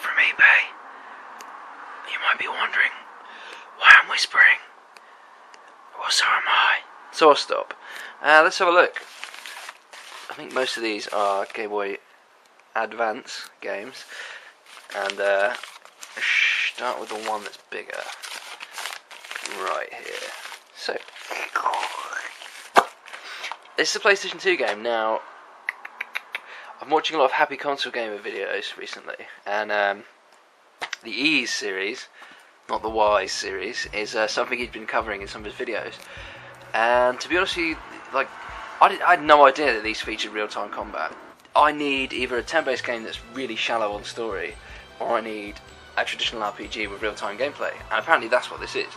from eBay. You might be wondering why I'm whispering. Well, so am I. So I'll stop. Let's have a look. I think most of these are Gameboy Advance games, and start with the one that's bigger. Right here. So, this is a PlayStation 2 game. Now, I'm watching a lot of Happy Console Gamer videos recently, and the Ease series, not the Wise series, is something he'd been covering in some of his videos. And to be honest with you, like, I had no idea that these featured real-time combat. I need either a turn-based game that's really shallow on story, or I need a traditional RPG with real-time gameplay, and apparently that's what this is.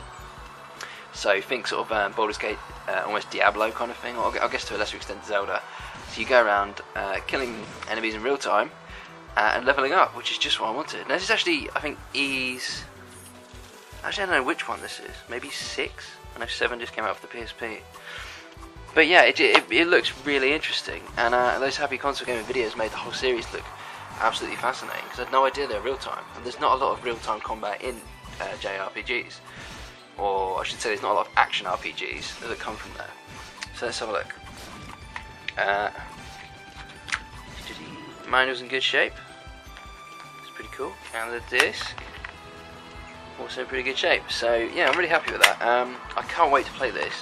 So think sort of Baldur's Gate, almost Diablo kind of thing, or I guess to a lesser extent Zelda. So you go around killing enemies in real time and leveling up, which is just what I wanted. Now this is actually, I think, Ease... Actually, I don't know which one this is. Maybe 6? I know 7 just came out for the PSP. But yeah, it looks really interesting, and those Happy Console Gamer videos made the whole series look absolutely fascinating, because I had no idea they're real time, and there's not a lot of real time combat in JRPGs, or I should say there's not a lot of action RPGs that come from there. So let's have a look. Manual's in good shape. It's pretty cool, and the disc also in pretty good shape. So yeah, I'm really happy with that. I can't wait to play this.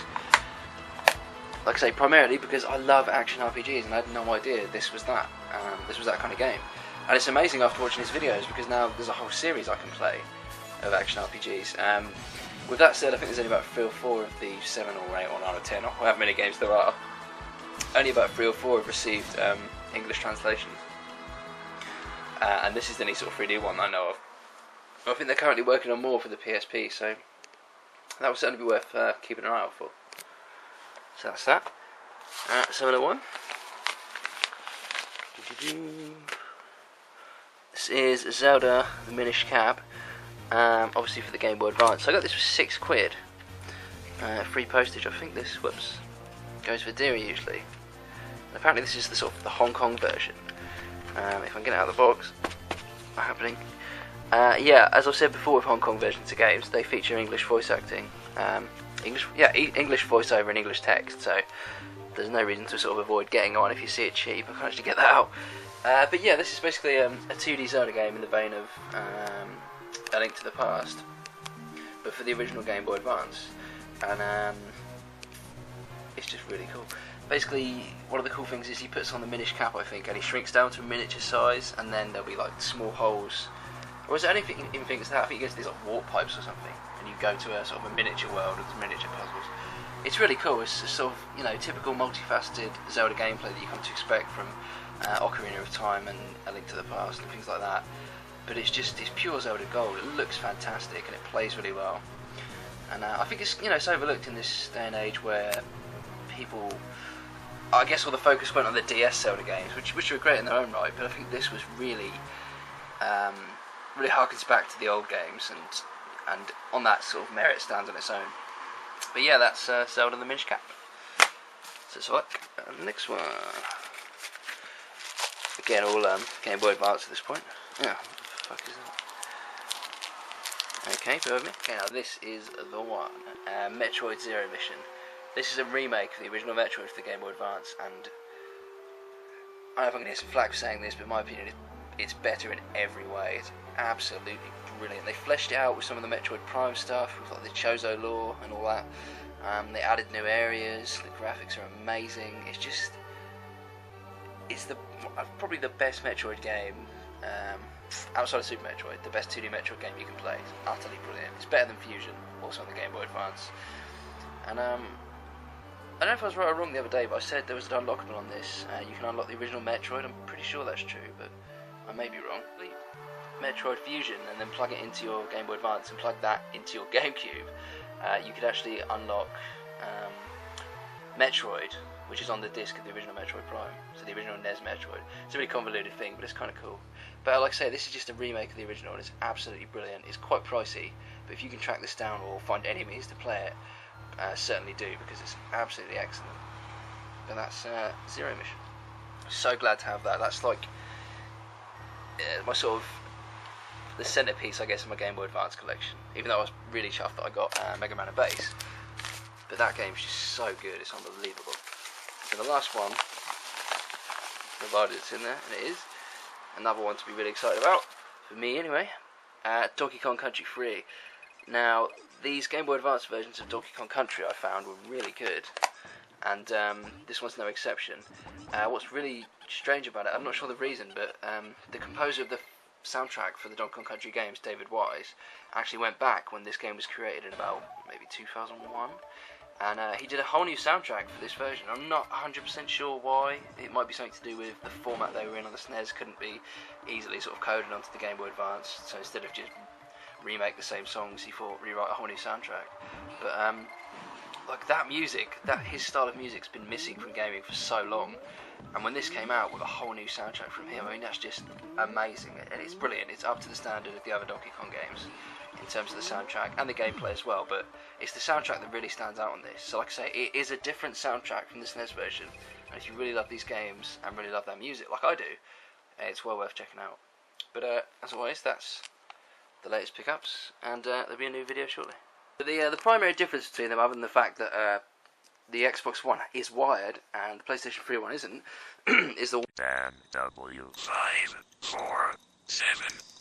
Like I say, primarily because I love action RPGs, and I had no idea this was that. This was that kind of game. And it's amazing after watching his videos, because now there's a whole series I can play of action RPGs. With that said, I think there's only about 3 or 4 of the 7 or 8 or 9 or 10, or however many games there are. Only about 3 or 4 have received English translations. And this is the only sort of 3D one I know of. I think they're currently working on more for the PSP, so that will certainly be worth keeping an eye out for. So that's that. Similar one. This is Zelda, the Minish Cap. Obviously for the Game Boy Advance. So I got this for £6. Free postage. I think this, goes for dearer usually. And apparently this is the sort of the Hong Kong version. If I can get it out of the box, happening. Yeah, as I've said before with Hong Kong versions of games, they feature English voice acting. English voiceover and English text, so there's no reason to sort of avoid getting on if you see it cheap. I can actually get that out. But yeah, this is basically a 2D Zelda game in the vein of A Link to the Past, but for the original Game Boy Advance, and it's just really cool. Basically, one of the cool things is he puts on the Minish Cap, I think, and he shrinks down to a miniature size, and then there'll be like small holes. Or is there anything in things that I think he gets these like warp pipes or something, and you go to a sort of a miniature world with miniature puzzles. It's really cool. It's a sort of, typical multifaceted Zelda gameplay that you come to expect from Ocarina of Time and A Link to the Past and things like that. But it's pure Zelda gold. It looks fantastic and it plays really well. And I think it's overlooked in this day and age where people, I guess all the focus went on the DS Zelda games, which were great in their own right. But I think this was really harkens back to the old games, and on that sort of merit stands on its own. But yeah, that's Zelda the Minish Cap. So let's look at the next one. Again, all Game Boy Advance at this point. Yeah, what the fuck is that? Okay, bear with me. Okay, now this is the one. Metroid Zero Mission. This is a remake of the original Metroid for the Game Boy Advance, and I don't know if I'm going to get some flack for saying this, but in my opinion, it's better in every way. It's absolutely brilliant. They fleshed it out with some of the Metroid Prime stuff, with like the Chozo lore and all that. They added new areas. The graphics are amazing. It's probably the best Metroid game outside of Super Metroid. The best 2D Metroid game you can play. It's utterly brilliant. It's better than Fusion, also on the Game Boy Advance. And I don't know if I was right or wrong the other day, but I said there was an unlockable on this. You can unlock the original Metroid. I'm pretty sure that's true, but I may be wrong. Metroid Fusion, and then plug it into your Game Boy Advance and plug that into your GameCube. You could actually unlock Metroid, which is on the disc of the original Metroid Prime, so the original NES Metroid. It's a really convoluted thing, but it's kind of cool. But like I say, this is just a remake of the original, and it's absolutely brilliant. It's quite pricey, but if you can track this down or find any means to play it, certainly do, because it's absolutely excellent. But that's Zero Mission. So glad to have that. That's like my sort of the centerpiece, I guess, of my Game Boy Advance collection. Even though I was really chuffed that I got Mega Man and Bass. But that game's just so good, it's unbelievable. So the last one, provided it's in there, and it is. Another one to be really excited about, for me anyway. Donkey Kong Country 3. Now, these Game Boy Advance versions of Donkey Kong Country I found were really good. And this one's no exception. What's really strange about it, I'm not sure the reason, but the composer of the soundtrack for the Donkey Kong Country games, David Wise, actually went back when this game was created in about maybe 2001. And he did a whole new soundtrack for this version. I'm not 100% sure why. It might be something to do with the format they were in on the SNES couldn't be easily sort of coded onto the Game Boy Advance. So instead of just remake the same songs, he thought rewrite a whole new soundtrack. But like that music, his style of music's been missing from gaming for so long. And when this came out with a whole new soundtrack from him, I mean that's just amazing. And it's brilliant. It's up to the standard of the other Donkey Kong games in terms of the soundtrack and the gameplay as well, but it's the soundtrack that really stands out on this. So like I say, it is a different soundtrack from the SNES version, and if you really love these games and really love that music like I do, it's well worth checking out. But as always, that's the latest pickups, and there'll be a new video shortly. But the primary difference between them, other than the fact that the Xbox One is wired and the PlayStation 3 one isn't, is the W547